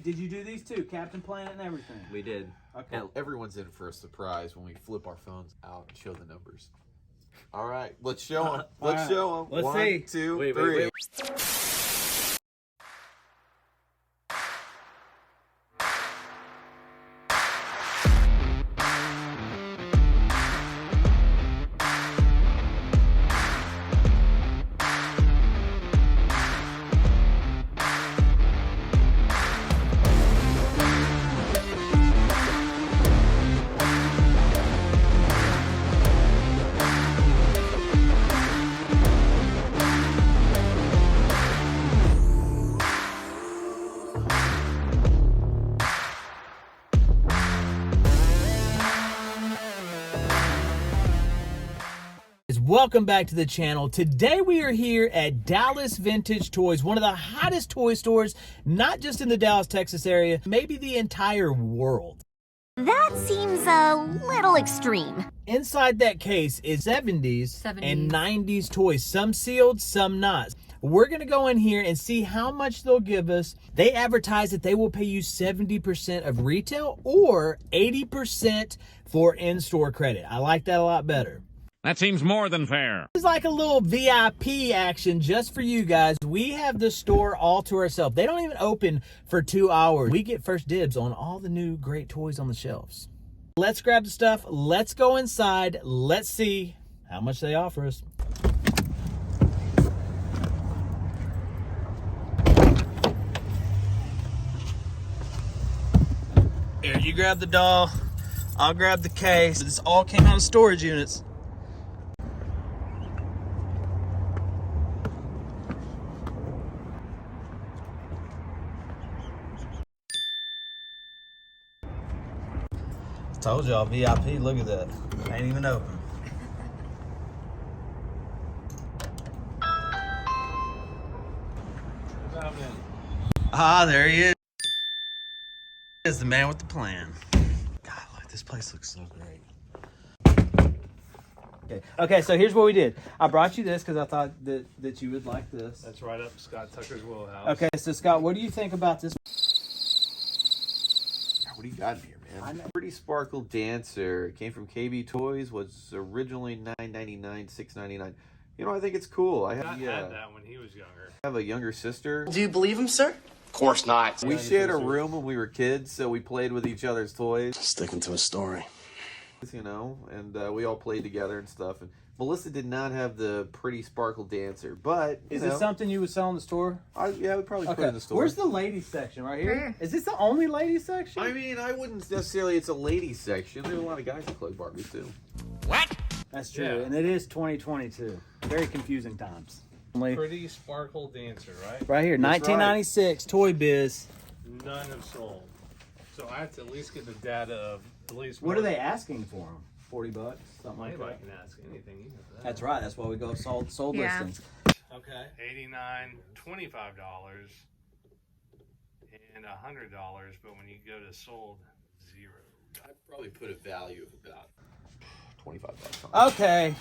Did you do these too? Captain Planet and everything? We did. Okay. And everyone's in for a surprise when we flip our phones out and show the numbers. All right, let's show them. Let's show them. Let's see. 1, 2, Wait, 3. wait. Welcome back to the channel. Today we are here at Dallas Vintage Toys, one of the hottest toy stores, not just in the Dallas, Texas area, maybe the entire world. That seems a little extreme. Inside that case is 70s and 90s toys, some sealed, some not. We're going to go in here and see how much they'll give us. They advertise that they will pay you 70% of retail or 80% for in-store credit. I like that a lot better. That seems more than fair. It's like a little VIP action just for you guys. We have the store all to ourselves. They don't even open for 2 hours. We get first dibs on all the new great toys on the shelves. Let's grab the stuff. Let's go inside. Let's see how much they offer us. Here, you grab the doll. I'll grab the case. This all came out of storage units. Told y'all, VIP, look at that. Ain't even open. Ah, there he is. The man with the plan. God, look, this place looks so great. Okay, so here's what we did. I brought you this because I thought that you would like this. That's right up Scott Tucker's wheelhouse. Okay, so Scott, what do you think about this? What do you got in here, man? Pretty Sparkle Dancer. It came from KB Toys. Was originally $9.99, $6.99. You know, I think it's cool. I Scott had that when he was younger. have a younger sister. Do you believe him, sir? Of course not. We shared a room when we were kids, so we played with each other's toys. Sticking to a story. You know, and we all played together and stuff. And Melissa did not have the Pretty Sparkle Dancer, but Is this something you would sell in the store? Yeah, we'd probably put it in the store. Where's the ladies section? Right here? Is this the only ladies section? I mean, I wouldn't necessarily. It's a ladies section. There's a lot of guys that collect Barbies too. What? That's true, Yeah. and it is 2022. Very confusing times. Pretty Sparkle Dancer, right? Right here, 1996, Toy Biz. None have sold. So I have to at least get the data of at least. What are they asking for them? $40, something like Anybody that. can ask anything. You know that. That's right. That's why we go sold Yeah. listings. Okay. $89, $25, and $100. But when you go to sold, $0. I'd probably put a value of about $25. Okay.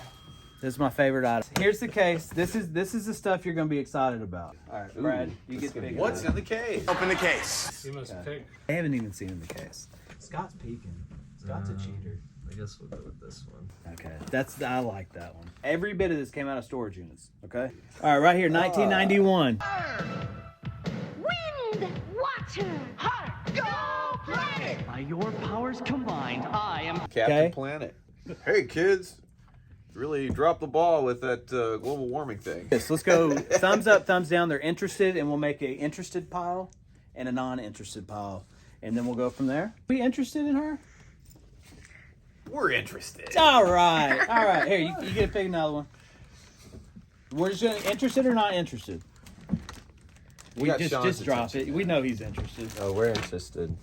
This is my favorite item. Here's the case. This is the stuff you're going to be excited about. All right, Brad, you get to pick it What's up. in the case? Open the case. You must pick. I haven't even seen in the case. Scott's peeking. Scott's a cheater. I guess we'll go with this one. Okay, I like that one. Every bit of this came out of storage units. Okay. All right, right here, 1991. Wind, water, heart, go planet! By your powers combined, I am... Captain Planet. Hey kids, really dropped the ball with that global warming thing. Yes, let's go. Thumbs up, thumbs down. They're interested, and we'll make a interested pile and a non-interested pile, and then we'll go from there. Are we interested in her? We're interested. All right, all right. Here, you get to pick another one. We're just gonna interested or not interested. We got just Sean's drop it. attention. We know he's interested. Oh, we're interested.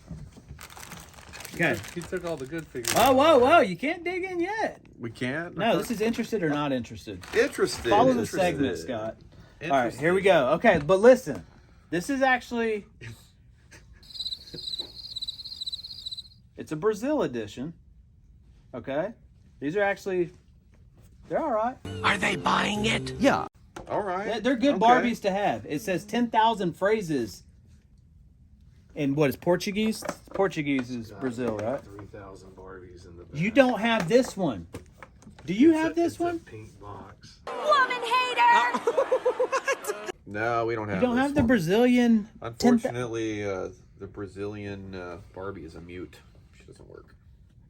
Okay. He took all the good figures. Oh, whoa! You can't dig in yet. We can't? No, this is interested or not interested. Interested. Follow the Interested. segment, Scott. All right, here we go. Okay, but listen, this is actually it's a Brazil edition. Okay, these are actually they're all right. Are they buying it? Yeah, All right. they're good Okay. Barbies to have. It says 10,000 phrases. And what is Portuguese? Portuguese is Brazil, right? 3,000 Barbies in the back. You don't have this one. Do you have this It's one? a pink box. Woman hater! No, we don't have. You don't this have the one. Brazilian. Unfortunately, the Brazilian Barbie is a mute. She doesn't work.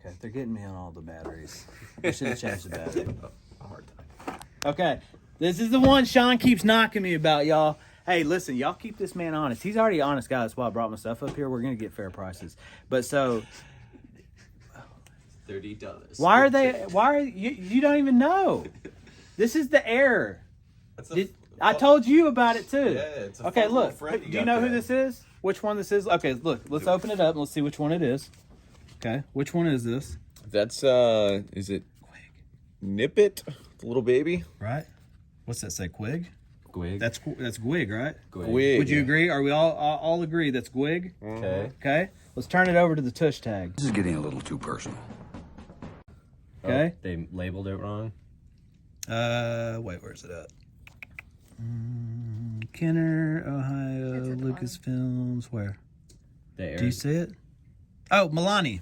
Okay, they're getting me on all the batteries. I should have changed the battery. A hard time. Okay, this is the one Sean keeps knocking me about, y'all. Hey, listen, y'all keep this man honest. He's already an honest guy. That's why I brought my stuff up here. We're gonna get fair prices. But so, $30. why are you? You don't even know. This is the error. I told you about it too. Yeah, it's a okay, fun look. little friend you Do you got know who there. this is? Which one this is? Okay, look. Let's open it up and let's see which one it is. Okay, which one is this? That's is it Nip It, the little baby? Right. What's that say? Quig. Gwig. That's Gwig, right? Gwig. Would you agree? Are we all agree that's Gwig? Okay. Okay. Let's turn it over to the tush tag. This is getting a little too personal. Okay. They labeled it wrong. Wait, where's it at? Kenner, Ohio, Lucasfilms. Where? There. Do you see it? Oh, Milani.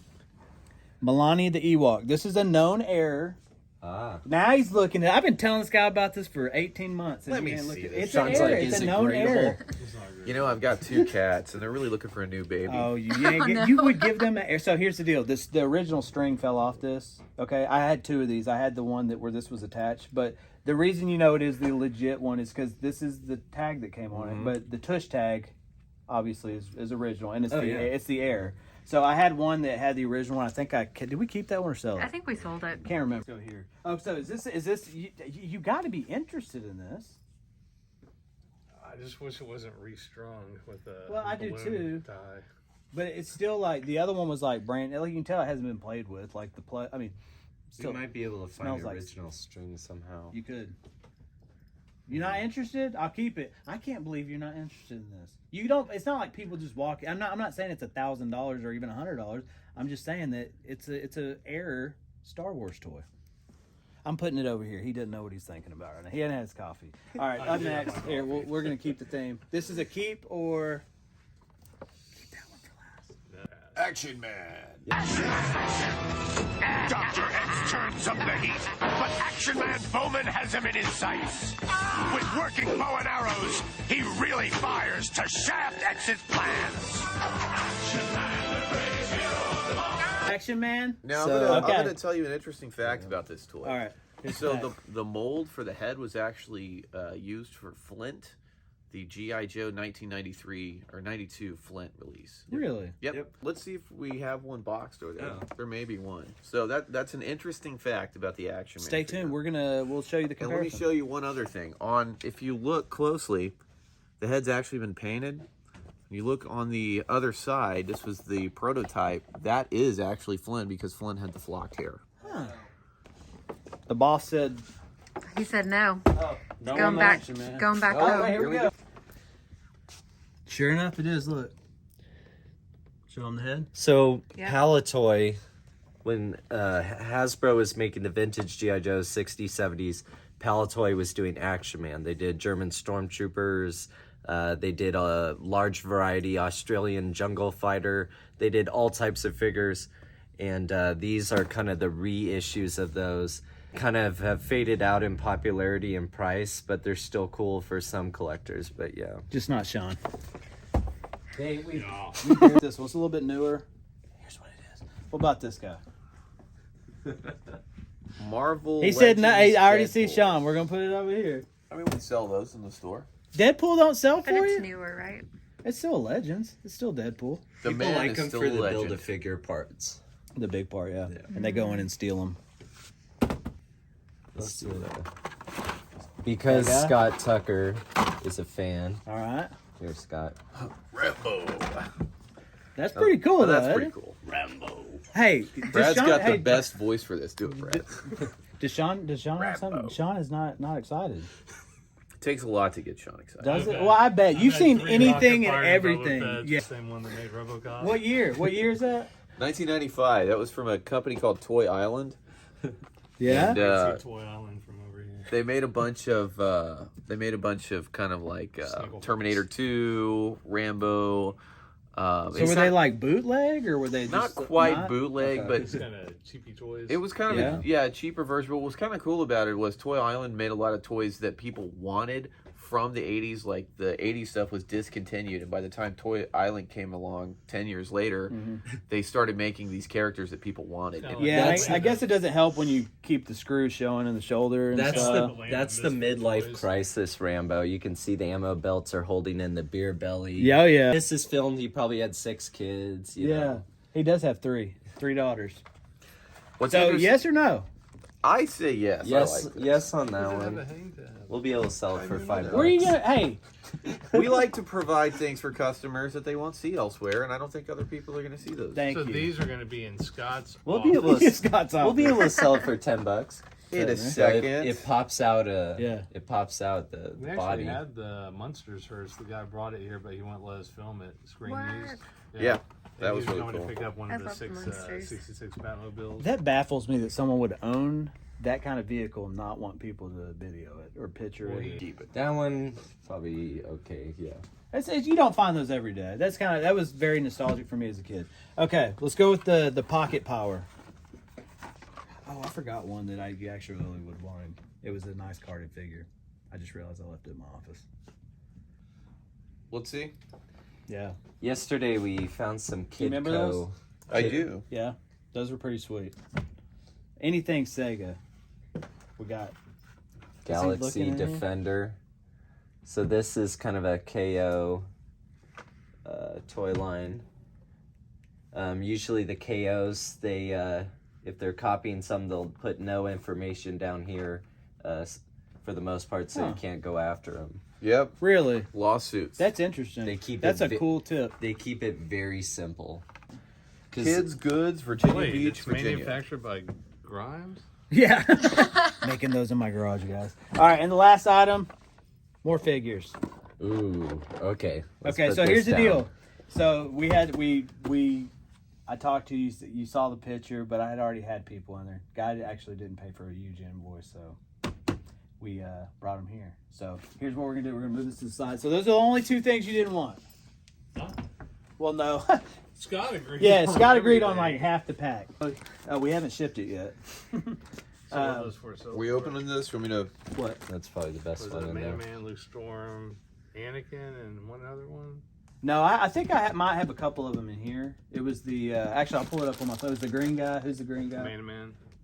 Milani the Ewok. This is a known error. Ah. Now he's looking at. I've been telling this guy about this for 18 months. Let me It's see an this. error. Sounds like, It's is a it known gradable? error. You know, I've got 2 cats, and they're really looking for a new baby. Oh, you would give them a, so here's the deal. The original string fell off this. Okay, I had 2 of these. I had the one where this was attached, but the reason you know it is the legit one is because this is the tag that came on it. But the tush tag, obviously, is original, and it's the Air. So I had one that had the original one. I think did we keep that one or sell it? I think we sold it. Can't remember. Go here. Oh, so is this you got to be interested in this? I just wish it wasn't restrung with a Well, I do balloon too. tie. But it's still like the other one was like brand. Like you can tell it hasn't been played with. Like the play. I mean, still You might be able to find smells the like- original string somehow. you could. You're not interested? I'll keep it. I can't believe you're not interested in this. You don't. It's not like people just walk. I'm not saying it's $1,000 or even $100. I'm just saying that it's a error Star Wars toy. I'm putting it over here. He doesn't know what he's thinking about right now. He hasn't had his coffee. All right, up next. Here, we're going to keep the theme. This is a keep or... Keep that one for last. Action Man. Dr. X turns up the heat, but Action Man Bowman has him in his sights. With working bow and arrows, he really fires to shaft X's plans. Action Man? Now, So- I'm Okay. going to tell you an interesting fact about this toy. All right. So the mold for the head was actually used for Flint, the G.I. Joe 1993 or 92 Flint release. Really? Yep. Let's see if we have one boxed over there. There may be one. So that's an interesting fact about the Action Man. Stay figure. tuned. We'll show you the And comparison. let me show you one other thing. If you look closely, the head's actually been painted. You look on the other side, this was the prototype. That is actually Flint because Flint had the flocked hair. Huh. The boss said... He said no. Oh, no Going back. Action Man. Going back Oh, home. here we go. Sure enough, it is. Look. Show him the head. So, Yeah. Palatoy, when Hasbro was making the vintage G.I. Joes 60s, 70s, Palatoy was doing Action Man. They did German Stormtroopers. They did a large variety Australian Jungle Fighter. They did all types of figures. And these are kind of the reissues of those. Kind of have faded out in popularity and price, but they're still cool for some collectors. But yeah. Just not Sean. Hey, we did this one. It's a little bit newer. Here's what it is. What about this guy? Marvel. He said no. Legends I already see Deadpool. Sean. We're gonna put it over here. I mean, we sell those in the store. Deadpool don't sell But for it's you. newer, right? It's still Legends. It's still Deadpool. The People man like is them still for a the legend. Build-A-Figure parts. The big part, yeah. And they go in and steal them. Let's do that. Because There you go. Scott Tucker is a fan. All right. Here, Scott. Rambo. That's pretty cool, Oh, though. that's isn't pretty it? cool. Hey, Brad's Sean, got the best voice for this. Do it, Brad. Does Sean have something? Rambo. Sean is not excited. It takes a lot to get Sean excited. Does it? Okay. Well, I bet you've I've had seen 3 anything Rocket and Fire everything. Boba Fett's Yeah. The same one that made RoboCop. What year? What year is that? 1995. That was from a company called Toy Island. Yeah. And, I see Toy Island from over here. they made a bunch of kind of like Snuggle Terminator 2, Rambo, So were they like bootleg, or were they not just quite bootleg, but It's kind of cheapy toys. it was kind of a cheaper version. But what was kind of cool about it was Toy Island made a lot of toys that people wanted from the 80s. Like the 80s stuff was discontinued, and by the time Toy Island came along 10 years later, they started making these characters that people wanted. Yeah, I guess it doesn't help when you keep the screw showing in the shoulder and That's stuff. that's the midlife crisis Rambo. You can see the ammo belts are holding in the beer belly. Yeah, oh, yeah. This is filmed. He probably had 6 kids. You know. He does have three daughters. What's So yes or no? I say yes. Yes, I like yes on that one. We'll be able to sell it for $5. Where are you gonna? Hey, we like to provide things for customers that they won't see elsewhere, and I don't think other people are going to see those. thank So you. these are going to be in Scott's. We'll be able to. Scott's We'll be able to sell it for $10. In a So second. it pops out It pops out We the actually body. had the Munsters first. The guy brought it here, but he wouldn't let us film it. Screen these. Yeah, that And was he really going cool. to pick up one I of the love the Munsters. 66 Batmobiles. That baffles me that someone would own that kind of vehicle and not want people to video it or picture it. Keep it. That one probably okay. Yeah. It's you don't find those every day. That was very nostalgic for me as a kid. Okay, let's go with the pocket power. Oh, I forgot one that I actually really would want. It was a nice carded figure. I just realized I left it in my office. Let's see. Yeah. Yesterday we found some Kidco. remember those? I do. Yeah, those were pretty sweet. Anything Sega, we got. Galaxy looking in here? Defender. So this is kind of a KO toy line. Usually the KOs, they if they're copying some, they'll put no information down here for the most part, so you can't go after them. Yep. Really? Lawsuits. That's interesting. They keep That's it a cool tip. They keep it very simple. Kids Goods, Virginia Wait, Beach, it's Virginia. manufactured by Grimes? Yeah. Making those in my garage, guys. All right, and the last item, more figures. Ooh, okay. Let's Okay, put so this here's the down. deal. So I talked to you. You saw the picture, but I had already had people in there. Guy actually didn't pay for a huge invoice, so we brought him here. So here's what we're gonna do. We're gonna move this to the side. So those are the only two things you didn't want. Huh? Well, no. Scott agreed. Yeah, Scott agreed on everything. like half the pack. We haven't shipped it yet. So what are those for? So We opening this for me to. What? That's probably the best was one it in there. Man, Luke Storm, Anakin, and one other one? No, I think I might have a couple of them in here. It was the actually I'll pull it up on my phone. It was the green guy. Who's the green guy?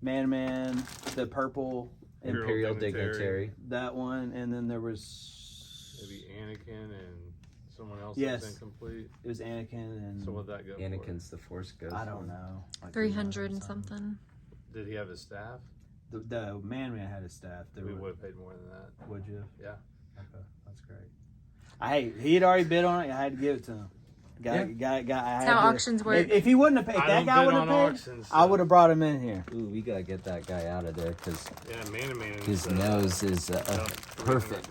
Man, the purple Imperial Dignitary. that one, and then there was Maybe Anakin and someone else Yes. that's incomplete. it was Anakin and So what'd that go Anakin's the Force Ghost. I don't know. Like 300 and something. for? Did he have his staff? The man had his staff. We would have paid more than that. Would you? Yeah. Okay, that's great. He had already bid on it. I had to give it to him. That's how auctions work. If he wouldn't have paid, I that don't guy bid would have on paid. auctions, I so- would have brought him in here. Ooh, we gotta get that guy out of there because Yeah, Man. his nose is perfect.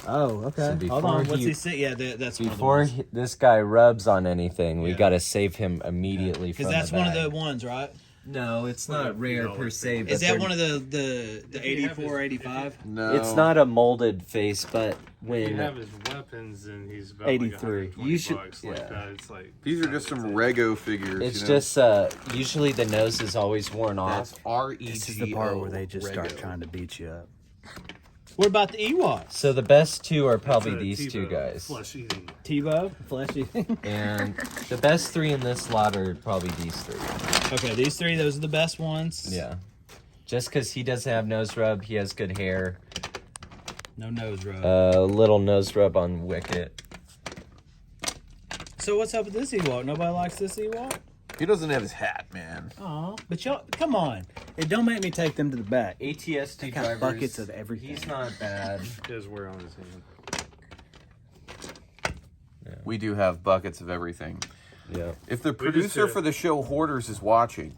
Oh, okay. So Hold before on. What's he- he say? Yeah, that's one of the Before ones. this guy rubs on anything, we Yeah. gotta save him immediately from Because that's the one of bag. the ones, right? No, it's not rare per se. Is but that they're- one of the If you have 84, his- 85? No. It's not a molded face, but You when have his weapons, and he's about 83. Like You should- $120 like yeah. that. It's like These are just some Rego figures. it's you know? just usually the nose is always worn That's off. REGO. This is the part where they just start Rego. trying to beat you up. What about the Ewoks? So the best two are That's probably a these two TiVo guys, Flesh eating. TiVo, fleshy. and the best three in this lot are probably these three. Okay, these three, those are the best ones. Yeah, just because he doesn't have nose rub, he has good hair. No nose rub. Little nose rub on Wicket. So what's up with this Ewok? Nobody likes this Ewok? He doesn't have his hat, man. Aw, but y'all, come on. It don't make me take them to the back. ATS2 got drivers. buckets of everything. He's not bad. He does wear on his hand. We do have buckets of everything. Yeah. If the just producer did- for the show Hoarders is watching,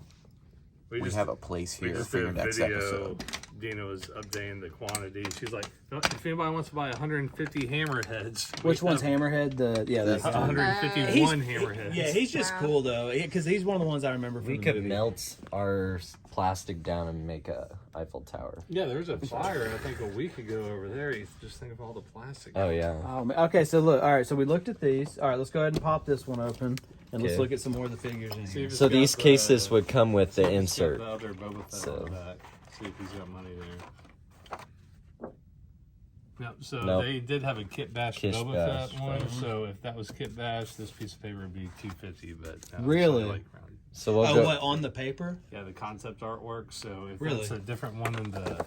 we just- have a place We here just for did your a next video episode. Jeana was updating the quantity. She's like, if anybody wants to buy 150 hammerheads. Which one's hammerhead? That's 151 hammerheads. Yeah, he's just cool though, because he's one of the ones I remember from We the could movie. melt our plastic down and make a Eiffel Tower. Yeah, there was a fire, I think, a week ago over there. You just think of all the plastic. Oh, yeah. Oh, man. Okay, so look. All right, so we looked at these. All right, let's go ahead and pop this one open, and let's Okay. look at some more of the figures in here. So these cases would come with the insert. The other Boba Fett So. on the back. See if he's got money there. No, so Nope. they did have a Kit Bash Kit Boba Bash. Fett one. So if that was Kit Bash, this piece of paper would be $250. But no, Really? it's like around- So we'll Oh, go. what, on the paper? yeah, the concept artwork. So if Really? it's a different one than that,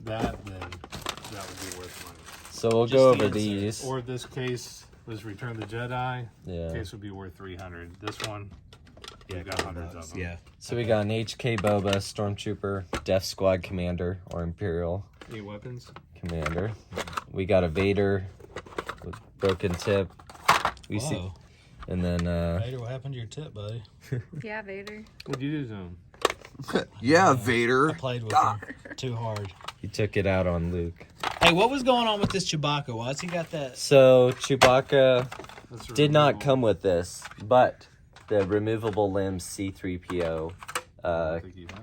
then that would be worth money. So we'll Just go the over insert. these. Or this case was Return of the Jedi. Yeah. Case would be worth $300. This one, we've got hundreds of them. Yeah. So we got an HK Boba, Stormtrooper, Death Squad Commander, or Imperial Any weapons? Commander. We got a Vader with broken tip. We see, Whoa. and then Vader, what happened to your tip, buddy? Yeah, Vader. What'd you do to him? Yeah, Vader. I played with him too hard. he took it out on Luke. Hey, what was going on with this Chewbacca? Why's he got that? So Chewbacca That's did not removable. come with this, but the removable limbs C-3PO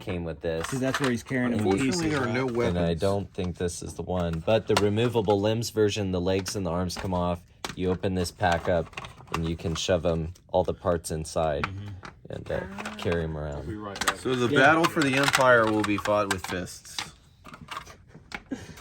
came with this. See, that's where he's carrying him. Unfortunately, there are no weapons. And I don't think this is the one. But the removable limbs version, the legs and the arms come off. You open this pack up, and you can shove them, all the parts inside, and carry them Be around. right back. So the battle for the Empire will be fought with fists.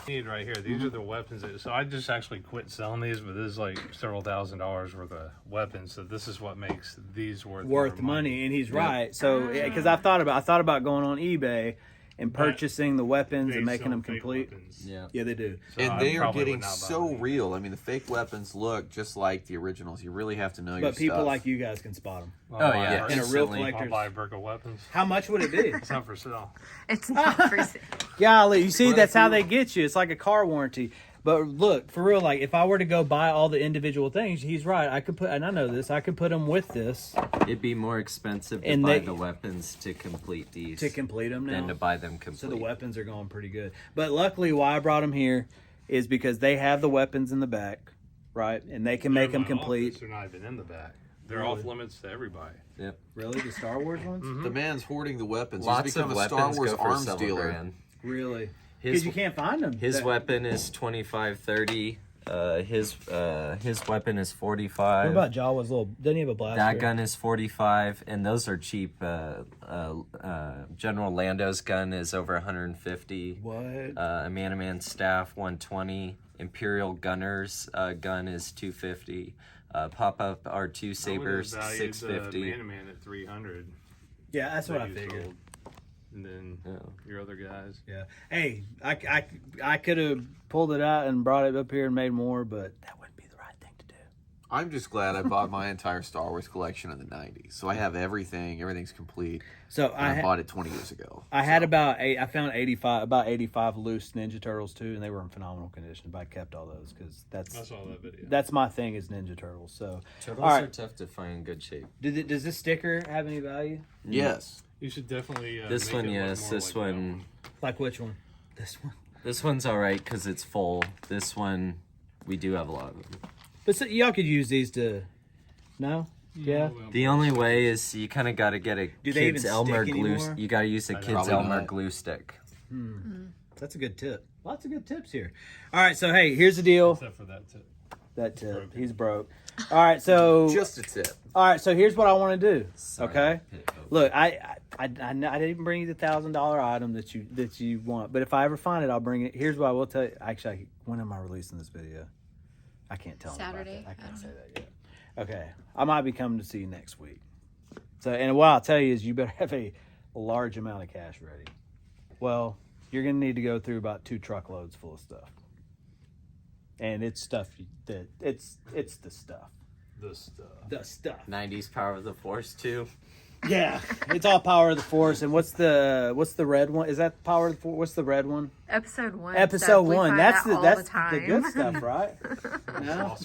Need right here. These are the weapons. So I just actually quit selling these, but this is like several $1,000s worth of weapons. So this is what makes these worth more money, and he's right. So, because I thought about going on eBay and purchasing the weapons They and making sell them fake complete. weapons. Yeah. Yeah, they do. So And I they are probably would getting not buy so these. real. I mean, the fake weapons look just like the originals. You really have to know your But people stuff. like you guys can spot them. I'll Oh, buy yeah. brick- In a real Instantly. I'll collector's. buy a brick of weapons. How much would it be? It's not for sale. It's not for sale. Golly, you see, that's how they get you. It's like a car warranty. But look, for real, like if I were to go buy all the individual things, he's right. I could put, and I know this, I could put them with this It'd be more expensive to And buy they- the weapons to complete these to complete them than now. to buy them complete. So the weapons are going pretty good. But luckily, why I brought them here is because they have the weapons in the back, right? And they can make them They're in my complete. office. They're not even in the back. They're off limits to everybody. Yep. Really, the Star Wars ones? The man's hoarding the weapons. Lots He's become of a Star weapons Wars go for arms several dealer. grand. Really? His- Because you can't find them. His weapon is 25-30. His weapon is 45. What about Jawa's little? Doesn't he have a blaster? That gun is 45, and those are cheap. General Lando's gun is over 150. What? A Man-to-Man staff 120. Imperial Gunner's gun is 250. Pop-up R2 sabers I would have valued 650. the Man-to-Man at 300. Yeah, that's what I that you figured. sold. And then your other guys. Yeah. Hey, I could have pulled it out and brought it up here and made more, but that wouldn't be the right thing to do. I'm just glad I bought my entire Star Wars collection in the 90s. So I have everything. Everything's complete. So And I bought it 20 years ago. I had about I found 85 loose Ninja Turtles too, and they were in phenomenal condition. But I kept all those because I saw that video. that's my thing is Ninja Turtles. So Turtles all right. are tough to find in good shape. Does this sticker have any value? Yes. You should definitely. This make one, it look yes. more This like that one. Like which one? This one. This one's all right because it's full. This one, we do have a lot of them. But so, y'all could use these to. No. Yeah. Well, The only way is you kind of got to get a Do they kid's even Elmer stick glue. anymore? You got to use a kid's Probably Elmer not. glue stick. That's a good tip. Lots of good tips here. All right. So hey, here's the deal. Except for that tip. That tip. broken. He's broke. All right. So Just a tip. all right. So here's what I want to do. Sorry. Okay. Look, I didn't bring you the $1,000 item that you want, but if I ever find it, I'll bring it. Here's what I will tell you. Actually, when am I releasing this video? I can't tell. Saturday? About that. I can't I say don't that yet. Okay, I might be coming to see you next week. So, and what I'll tell you is, you better have a large amount of cash ready. Well, you're gonna need to go through about 2 truckloads full of stuff, and it's stuff that it's the stuff. The stuff. 90s Power of the Force too. Yeah, it's all Power of the Force. And what's the red one? Is that Power of the Force? What's the red one? Episode 1. Episode stuff. We 1. find That's that all that's the time. the good stuff, right? No?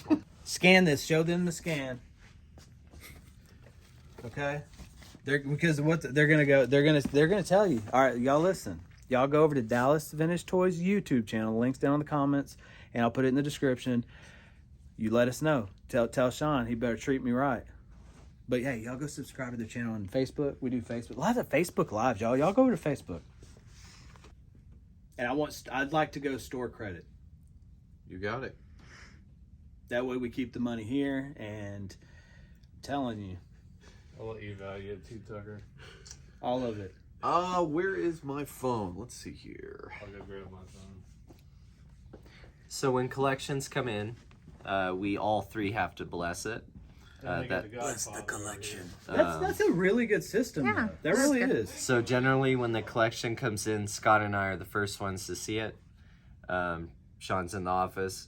Scan this. Show them the scan. Okay. They're gonna tell you. All right, y'all listen. y'all go over to Dallas Vintage Toys YouTube channel. Links down in the comments, and I'll put it in the description. You let us know. Tell Sean he better treat me right. But yeah, y'all go subscribe to the channel on Facebook. We do Facebook. Lots of Facebook Lives, y'all. Y'all go over to Facebook. And I'd like to go store credit. You got it. That way we keep the money here, and I'm telling you. I'll let you value it too, Tucker. All of it. Where is my phone? Let's see here. I'll go grab my phone. So when collections come in, we all three have to bless it. Bless the collection. That's a really good system. Yeah, though. That really good. is. So generally when the collection comes in, Scott and I are the first ones to see it. Sean's in the office.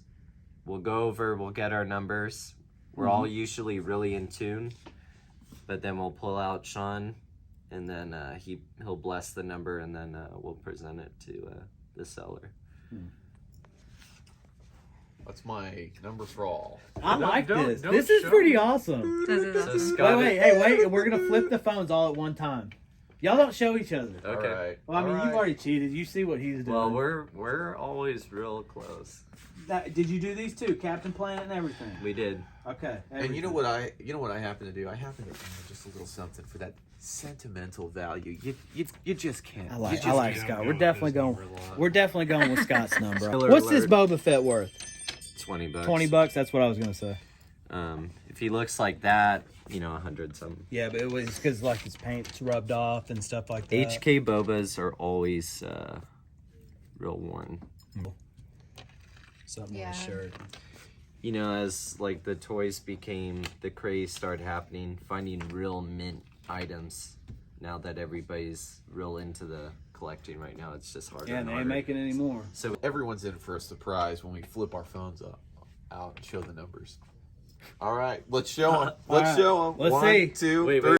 We'll go over, we'll get our numbers. We're all usually really in tune. But then we'll pull out Sean, and then he'll bless the number, and then we'll present it to the seller. That's my number for all. I like this. don't This is show pretty me. awesome. This is So awesome. Scott, Wait. We're going to flip the phones all at one time. Y'all don't show each other. Okay. All right. Well, I mean, All you've right. already cheated. You see what he's doing. Well, we're always real close. Did you do these two? Captain Planet and everything? We did. Okay. And you know what I happen to do? I happen to add just a little something for that sentimental value. You just can't. I You like just Scott. can't We're go with definitely this going. number a lot. We're definitely going with Scott's number. Spoiler What's this alert. Boba Fett worth? $20. $20. That's what I was gonna say. If he looks like that, 100 something. Yeah, but it was because like his paint's rubbed off and stuff like that. HK Bobas are always real worn. Something Yeah. on his shirt. As like the toys became, the craze started happening, finding real mint items. Now that everybody's real into the collecting right now, it's just harder. Yeah, and they ain't harder. making any more. So everyone's in for a surprise when we flip our phones out and show the numbers. All right, let's show them. All right. Let's show them. Let's One, see. 2, Wait, 3.